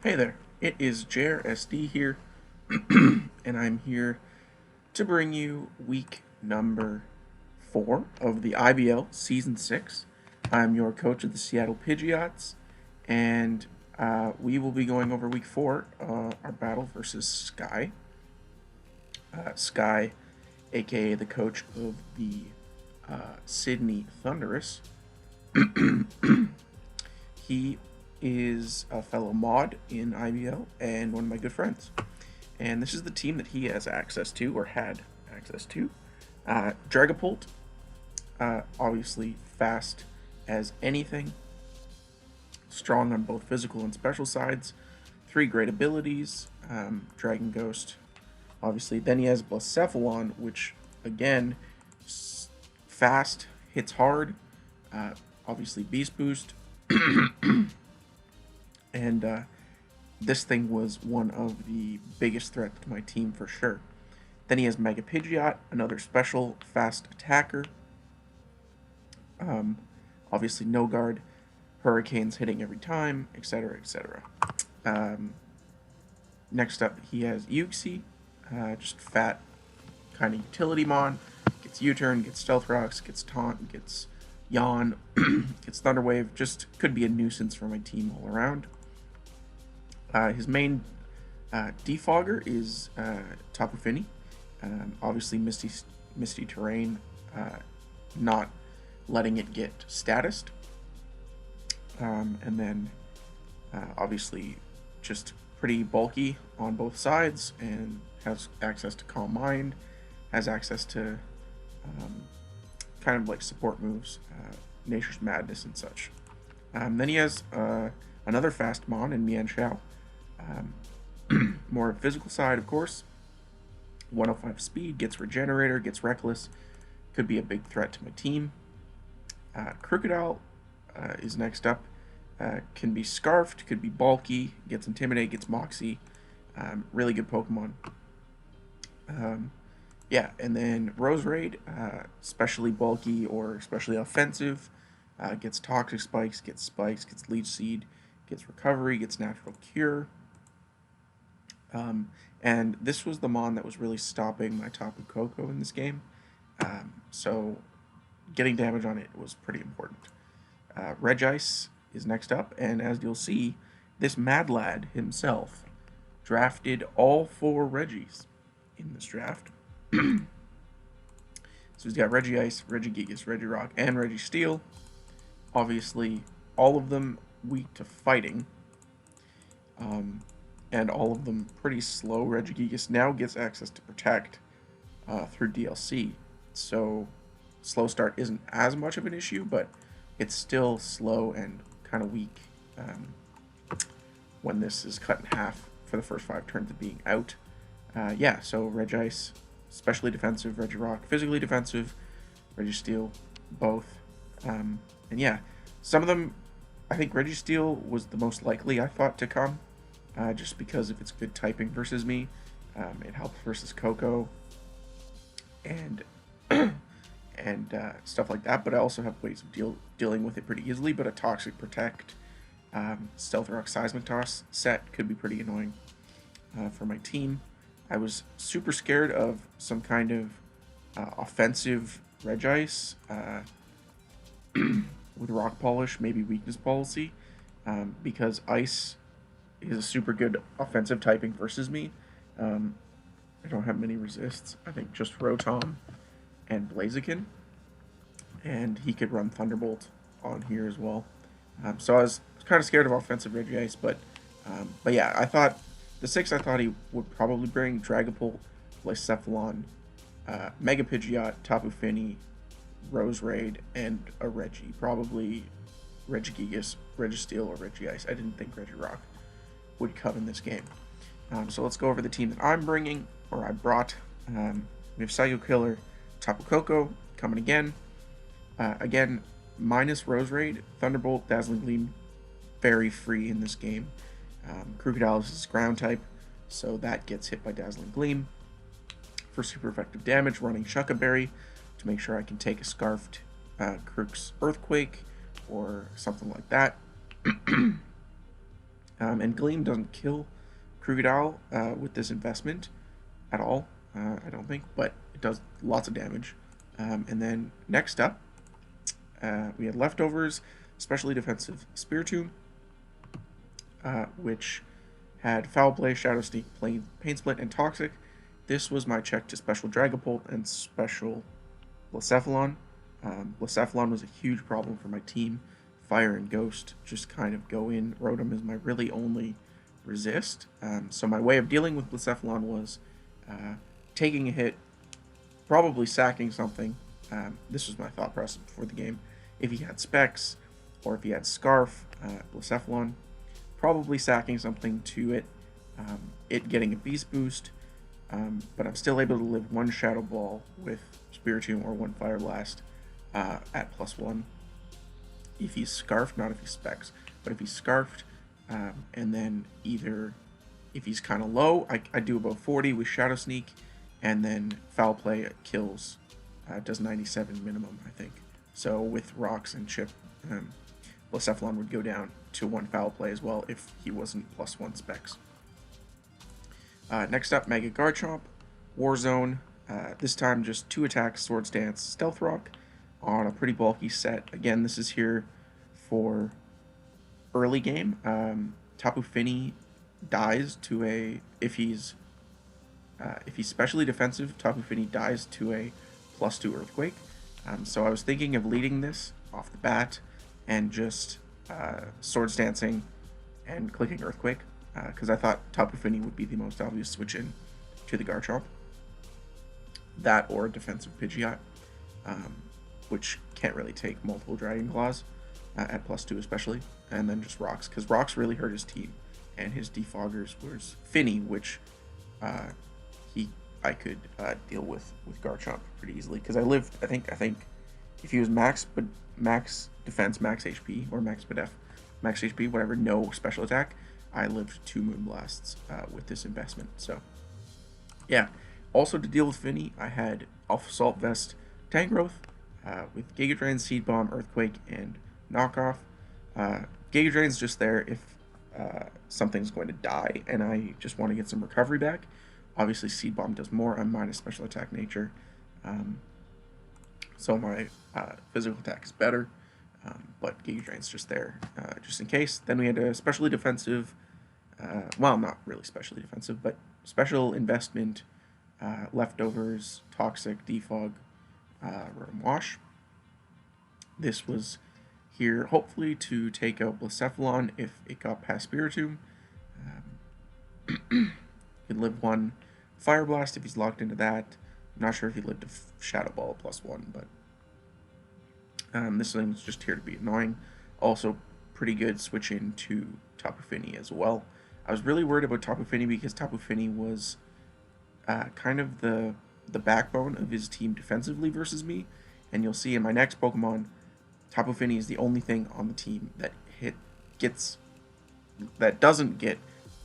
Hey there, it is JRSD here, and I'm here to bring you week number 4 of the IBL Season 6. I'm your coach of the Seattle Pidgeots, and we will be going over week 4, our battle versus Sky. Sky, aka the coach of the Sydney Thundurus. He is a fellow mod in IBL and one of my good friends. And this is the team that he has access to, or had access to. Dragapult, obviously fast as anything, strong on both physical and special sides, 3 great abilities, Dragon Ghost, obviously. Then he has Blacephalon, which, again, fast, hits hard, obviously Beast Boost, and this thing was one of the biggest threats to my team for sure. Then he has Mega Pidgeot, another special fast attacker. Obviously, no guard, hurricanes hitting every time, etc., etc. Next up, he has Uxie, just fat kind of utility mon. Gets U-turn, gets Stealth Rocks, gets Taunt, gets Yawn, gets Thunder Wave. Just could be a nuisance for my team all around. His main defogger is Tapu. Obviously, Misty Terrain, not letting it get statused. And then, obviously, just pretty bulky on both sides and has access to Calm Mind, has access to kind of like support moves, Nature's Madness and such. Then he has another fast mon in Mian Xiao. More physical side, of course. 105 speed, gets Regenerator, gets Reckless. Could be a big threat to my team. Crocodile is next up. Can be Scarfed, could be bulky, gets Intimidate, gets Moxie. Really good Pokemon. Yeah, and then Roserade, especially bulky or especially offensive. Gets Toxic Spikes, gets Leech Seed, gets Recovery, gets Natural Cure. And this was the mon that was really stopping my Tapu Koko in this game. So getting damage on it was pretty important. Regice is next up, and as you'll see, this Mad Lad himself drafted all 4 Regis in this draft. So he's got Regice, Regigigas, Regirock, and Registeel. Obviously, all of them weak to fighting. And all of them pretty slow. Regigigas now gets access to Protect through DLC. So slow start isn't as much of an issue, but it's still slow and kind of weak when this is cut in half for the first 5 turns of being out. Yeah, so Regice, especially defensive, Regirock, physically defensive, Registeel, both. And yeah, some of them, I think Registeel was the most likely I thought to come, just because of its good typing versus me. It helps versus Koko and stuff like that, but I also have ways of dealing with it pretty easily. But a Toxic Protect, Stealth Rock, Seismic Toss set could be pretty annoying for my team. I was super scared of some kind of offensive Regice with Rock Polish, maybe Weakness Policy, because Ice is a super good offensive typing versus me. I don't have many resists. I think just Rotom and Blaziken, and he could run Thunderbolt on here as well. So I was kind of scared of offensive Regice, but yeah, I thought the 6 I thought he would probably bring Dragapult, Blacephalon, Mega Pidgeot, Tapu Fini, Roserade, and a Regi. Probably Regigigas, Registeel, or Regice. I didn't think Regirock would come in this game. So let's go over the team that I'm bringing, or I brought. We have Psycho Killer, Tapu Koko coming again. Again, minus Roserade, Thunderbolt, Dazzling Gleam, very free in this game. Crocodile is ground type, so that gets hit by Dazzling Gleam. For super effective damage, running Shucka Berry to make sure I can take a Scarfed Crook's Earthquake or something like that. And Gleam doesn't kill Krookodile with this investment at all, I don't think, but it does lots of damage. And then next up, we had Leftovers, Specially Defensive Spiritomb, which had Foul Play, Shadow Sneak, Pain Split, and Toxic. This was my check to Special Dragapult and Special Blacephalon. Blacephalon was a huge problem for my team. Fire and Ghost just kind of go in. Rotom is my really only resist. So my way of dealing with Blacephalon was taking a hit, probably sacking something. This was my thought process before the game. If he had Specs, or if he had Scarf, Blacephalon, probably sacking something to it, it getting a Beast Boost, but I'm still able to live one Shadow Ball with Spiritomb or one Fire Blast at +1. If he's Scarfed, not if he's Specs, but if he's Scarfed, and then either if he's kind of low, I do about 40 with Shadow Sneak, and then Foul Play kills, does 97 minimum, I think. So with Rocks and Chip, Blacephalon would go down to 1 Foul Play as well if he wasn't +1 Specs. Next up, Mega Garchomp, Warzone. This time just 2 attacks, Swords Dance, Stealth Rock on a pretty bulky set. Again, this is here for early game. Tapu Fini dies to a if he's specially defensive, Tapu Fini dies to a +2 Earthquake. So I was thinking of leading this off the bat and just Swords Dancing and clicking Earthquake, because I thought Tapu Fini would be the most obvious switch in to the Garchomp. That or defensive Pidgeot, which can't really take multiple Dragon Claws at +2 especially, and then just Rocks, because Rocks really hurt his team, and his defoggers was Fini, which I could deal with Garchomp pretty easily, because I think if he was max defense, max HP, or max HP, whatever, no special attack, I lived 2 Moonblasts with this investment. So yeah. Also to deal with Fini, I had Assault Vest, Tangrowth, with Giga Drain, Seed Bomb, Earthquake, and Knockoff. Giga Drain's just there if something's going to die and I just want to get some recovery back. Obviously, Seed Bomb does more. I'm minus special attack nature, so my physical attack is better. But Giga Drain's just there, just in case. Then we had a specially defensive, well, not really specially defensive, but special investment, Leftovers, Toxic, Defog, Rotom Wash. This was here hopefully to take out Blacephalon if it got past Spiritomb. Could live 1 Fire Blast if he's locked into that. I'm not sure if he lived a Shadow Ball +1, but this thing's just here to be annoying. Also, pretty good switch into Tapu Fini as well. I was really worried about Tapu Fini because Tapu Fini was kind of the backbone of his team defensively versus me, and you'll see in my next Pokemon, Tapu Fini is the only thing on the team that doesn't get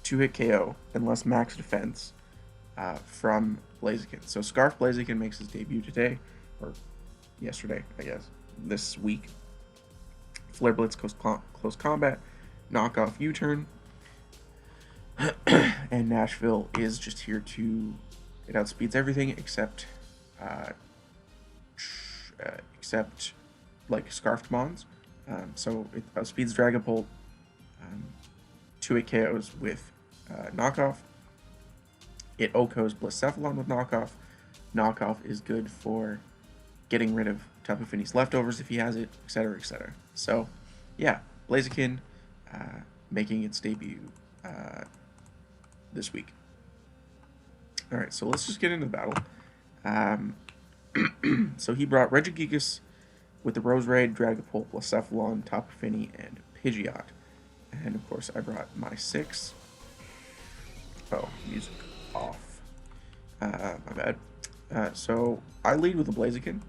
2-hit KO unless max defense from Blaziken. So Scarf Blaziken makes his debut today, or yesterday, I guess, this week. Flare Blitz, Close Combat, Knockoff, U-Turn, and Nashville is just here to, it outspeeds everything except like Scarfed Mons. So it outspeeds Dragapult, 2-hit KOs with Knockoff. It OHKOs Blacephalon with Knockoff. Knockoff is good for getting rid of Tapu Fini's leftovers if he has it, etc., etc. So, yeah, Blaziken making its debut this week. Alright, so let's just get into the battle. So he brought Regigigas with the Roserade, Dragapult, Blacephalon, Tapu Fini, and Pidgeot. And of course, I brought my 6. Oh, music off. My bad. So I lead with the Blaziken.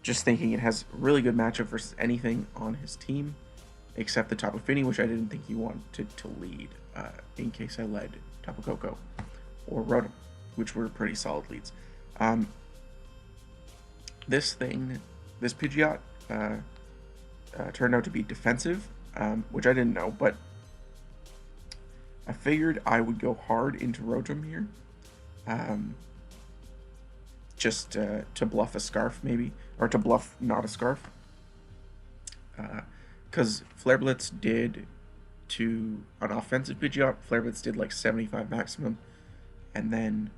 Just thinking it has a really good matchup versus anything on his team, except the Tapu Fini, which I didn't think he wanted to lead in case I led Tapu Koko or Rotom, which were pretty solid leads. This Pidgeot turned out to be defensive, which I didn't know, but I figured I would go hard into Rotom here, just to bluff a Scarf maybe, or to bluff not a Scarf, because Flare Blitz did to an offensive Pidgeot, Flare Blitz did like 75 maximum, and then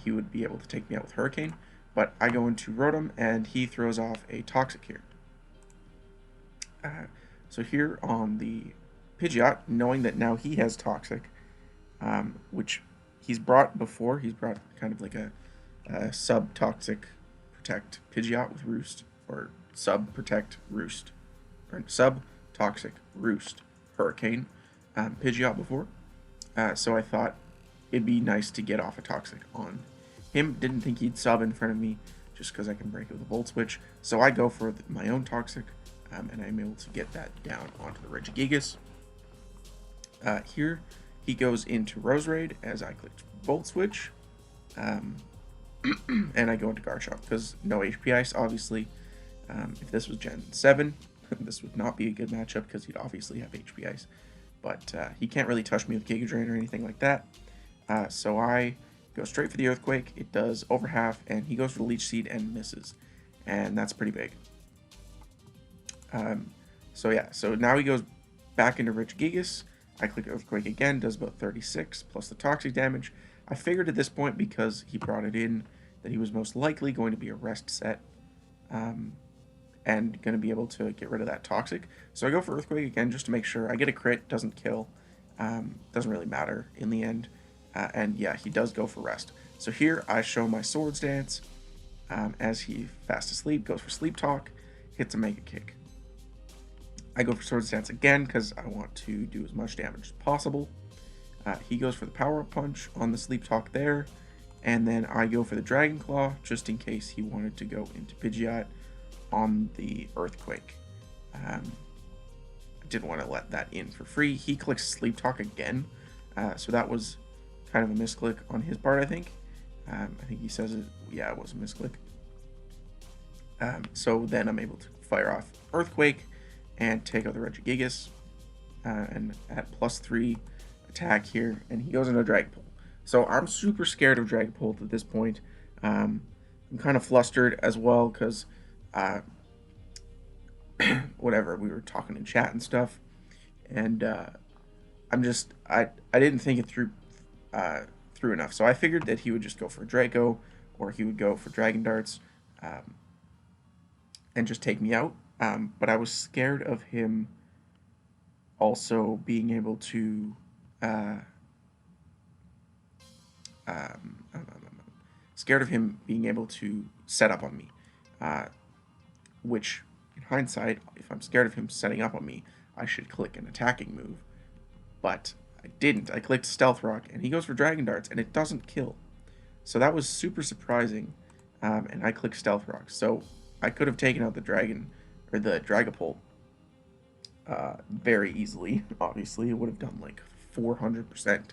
he would be able to take me out with Hurricane. But I go into Rotom, and he throws off a Toxic here. So here on the Pidgeot, knowing that now he has Toxic, which he's brought before, he's brought kind of like a sub-Toxic Protect Pidgeot with Roost, or sub-Protect Roost, or sub-Toxic Roost Hurricane Pidgeot before. So I thought it'd be nice to get off a Toxic on him. Didn't think he'd sub in front of me just because I can break it with a Volt Switch. So I go for my own Toxic, and I'm able to get that down onto the Regigigas. Here he goes into Roserade as I clicked Volt Switch, and I go into Garchomp because no HP Ice, obviously. If this was Gen 7, this would not be a good matchup because he'd obviously have HP Ice. But he can't really touch me with Giga Drain or anything like that. So I go straight for the Earthquake. It does over half, and he goes for the Leech Seed and misses. And that's pretty big. So yeah, so now he goes back into Regigigas. I click Earthquake again, does about 36, plus the Toxic damage. I figured at this point, because he brought it in, that he was most likely going to be a Rest set. And going to be able to get rid of that Toxic. So I go for Earthquake again just to make sure. I get a crit, doesn't kill. Doesn't really matter in the end. And yeah, he does go for Rest. So here I show my Swords Dance as he fast asleep, goes for Sleep Talk, hits a Mega Kick. I go for Swords Dance again because I want to do as much damage as possible. He goes for the Power Up Punch on the Sleep Talk there. And then I go for the Dragon Claw just in case he wanted to go into Pidgeot on the Earthquake. I didn't want to let that in for free. He clicks Sleep Talk again, so that was kind of a misclick on his part, I think. I think he says it, yeah, it was a misclick. So then I'm able to fire off Earthquake and take out the Regigigas, and at +3 attack here, and he goes into Dragapult. So I'm super scared of Dragapult at this point. I'm kind of flustered as well because whatever, we were talking in chat and stuff, and I didn't think it through enough. So I figured that he would just go for Draco, or he would go for Dragon Darts, and just take me out. But I was scared of him also being able to set up on me, which in hindsight, if I'm scared of him setting up on me, I should click an attacking move. But I didn't. I clicked Stealth Rock, and he goes for Dragon Darts, and it doesn't kill. So that was super surprising, and I clicked Stealth Rock. So I could have taken out the Dragon, or the Dragapult, very easily. Obviously, it would have done like 400%.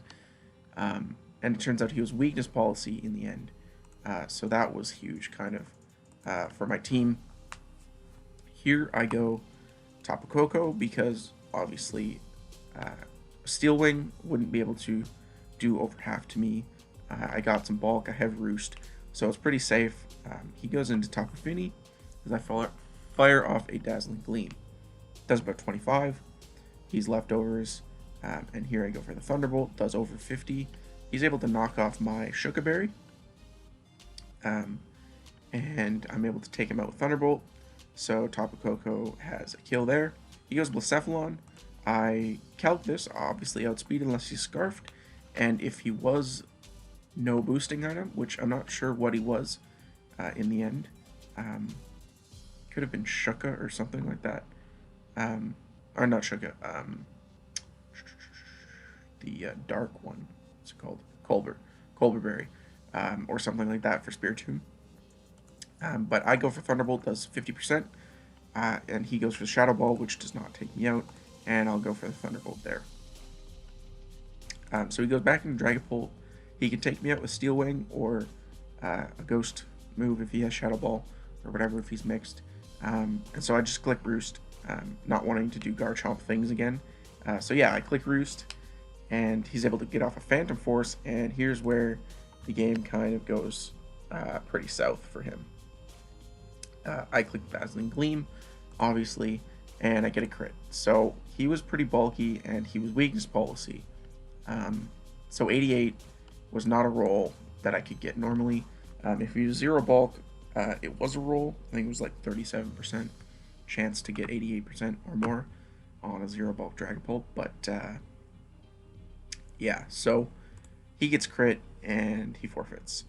And it turns out he was Weakness Policy in the end. So that was huge, kind of, for my team. Here I go Tapu Koko because obviously Steel Wing wouldn't be able to do over half to me. I got some bulk, I have Roost, so it's pretty safe. He goes into Tapu Fini as I fire off a Dazzling Gleam. Does about 25. He's leftovers, and here I go for the Thunderbolt. Does over 50. He's able to knock off my Shuka Berry, and I'm able to take him out with Thunderbolt. So Tapu Koko has a kill there. He goes Blacephalon. I calc this, obviously outspeed unless he's Scarfed, and if he was no boosting item, which I'm not sure what he was in the end, could have been Shuka or something like that, or not Shuka, the dark one, what's it called, Colbur Berry, or something like that for Spiritomb. But I go for Thunderbolt, does 50%, and he goes for Shadow Ball, which does not take me out, and I'll go for the Thunderbolt there. So he goes back into Dragapult. He can take me out with Steel Wing, or a Ghost move if he has Shadow Ball, or whatever if he's mixed. And so I just click Roost, not wanting to do Garchomp things again. So yeah, I click Roost, and he's able to get off a Phantom Force, and here's where the game kind of goes pretty south for him. I click Dazzling Gleam, obviously, and I get a crit. So he was pretty bulky, and he was weakness policy. So 88 was not a roll that I could get normally. If he was 0 bulk, it was a roll. I think it was like 37% chance to get 88% or more on a 0 bulk Dragapult. But yeah, so he gets crit and he forfeits,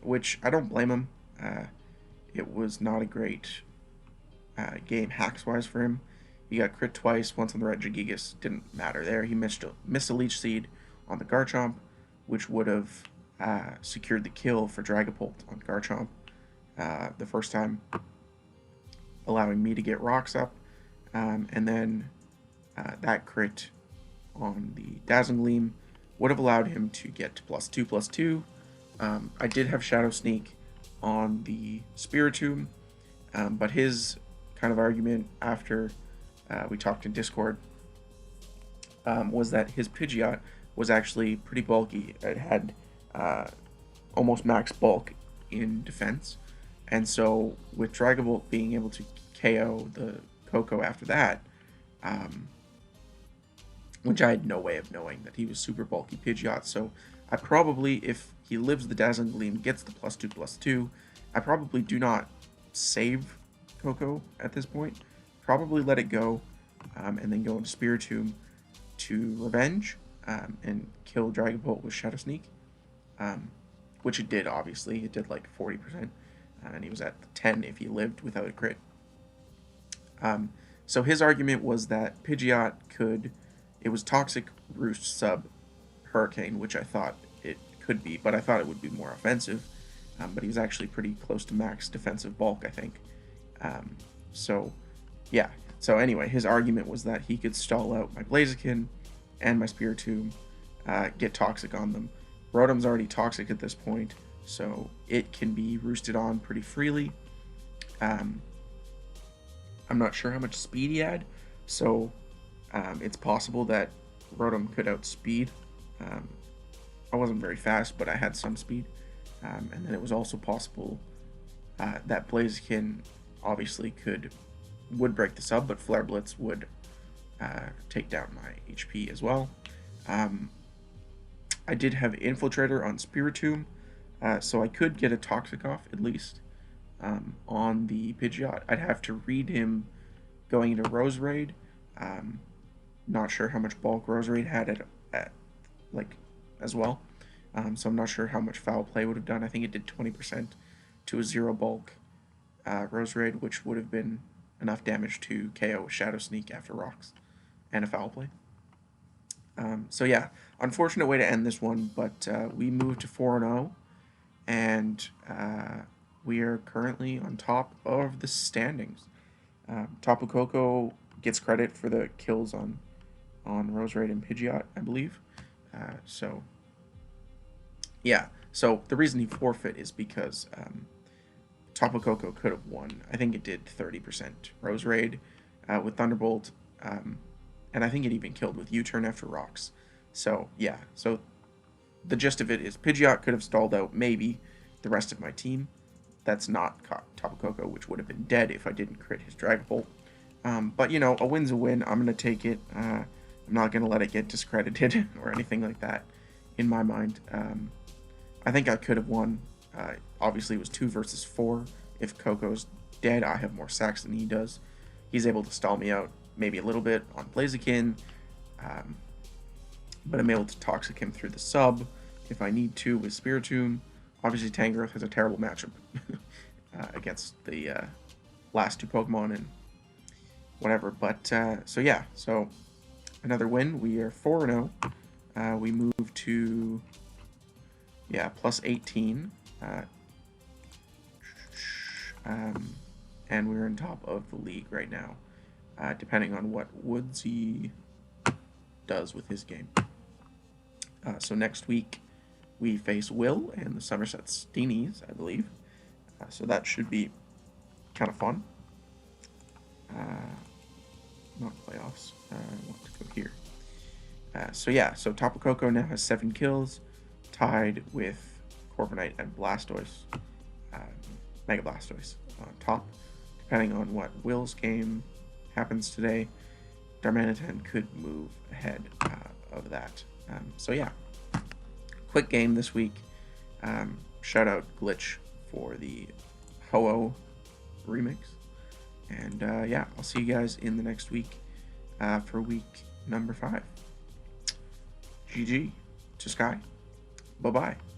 which I don't blame him. It was not a great game hacks-wise for him. He got crit twice, once on the Regigigas, didn't matter there. He missed a Leech Seed on the Garchomp, which would have secured the kill for Dragapult on Garchomp the first time, allowing me to get rocks up, and then that crit on the Dazzling Gleam would have allowed him to get to +2/+2. I did have Shadow Sneak on the Spiritomb, but his kind of argument after we talked in Discord was that his Pidgeot was actually pretty bulky. It had almost max bulk in defense, and so with Dragapult being able to KO the Koko after that, which I had no way of knowing that he was super bulky Pidgeot, so I probably, if he lives the Dazzling Gleam, gets the +2/+2, I probably do not save Koko at this point. Probably let it go, and then go into Spiritomb to revenge, and kill Dragapult with Shadow Sneak, which it did, obviously. It did like 40%, and he was at 10 if he lived without a crit. So his argument was that Pidgeot it was Toxic, Roost, Sub, Hurricane, which I thought it could be, but I thought it would be more offensive. But he was actually pretty close to max defensive bulk, I think. So, yeah. So anyway, his argument was that he could stall out my Blaziken and my Spiritomb, get Toxic on them. Rotom's already Toxic at this point, so it can be roosted on pretty freely. I'm not sure how much speed he had, so it's possible that Rotom could outspeed. I wasn't very fast, but I had some speed. And then it was also possible that Blaziken obviously would break the sub, but Flare Blitz would take down my HP as well. I did have Infiltrator on Spiritomb, so I could get a Toxic off at least on the Pidgeot. I'd have to read him going into Roserade. Not sure how much bulk Roserade had at as well. So I'm not sure how much Foul Play would have done. I think it did 20% to a 0 bulk Roserade, which would have been enough damage to KO Shadow Sneak after rocks and a Foul Play. So yeah, unfortunate way to end this one, but we moved to 4-0, and we are currently on top of the standings. Tapu Koko gets credit for the kills on Roserade and Pidgeot, I believe. So yeah, so the reason he forfeit is because Tapu Koko could have won. I think it did 30% Roserade with Thunderbolt, and I think it even killed with U-turn after rocks. So yeah, so the gist of it is Pidgeot could have stalled out maybe the rest of my team. That's not Tapu Koko, which would have been dead if I didn't crit his Dragapult. But you know, a win's a win. I'm gonna take it. I'm not gonna let it get discredited or anything like that. In my mind, I think I could have won. Obviously, it was 2 versus 4. If Koko's dead, I have more sacks than he does. He's able to stall me out maybe a little bit on Blaziken, but I'm able to Toxic him through the sub if I need to with Spiritomb. Obviously, Tangrowth has a terrible matchup against the last 2 Pokemon and whatever. But so yeah, so another win. We are 4-0. We move to +18. And we're in top of the league right now, depending on what Woodsy does with his game. So next week we face Will and the Somerset Steenies, I believe. So that should be kind of fun. not playoffs. I want to go here. So yeah, so Tapu Koko now has 7 kills, tied with Corviknight and Blastoise, Mega Blastoise on top. Depending on what Will's game happens today, Darmanitan could move ahead of that. So yeah, quick game this week. Shout out Glitch for the Ho-Oh remix. And yeah, I'll see you guys in the next week for week number 5. GG to Sky. Bye-bye.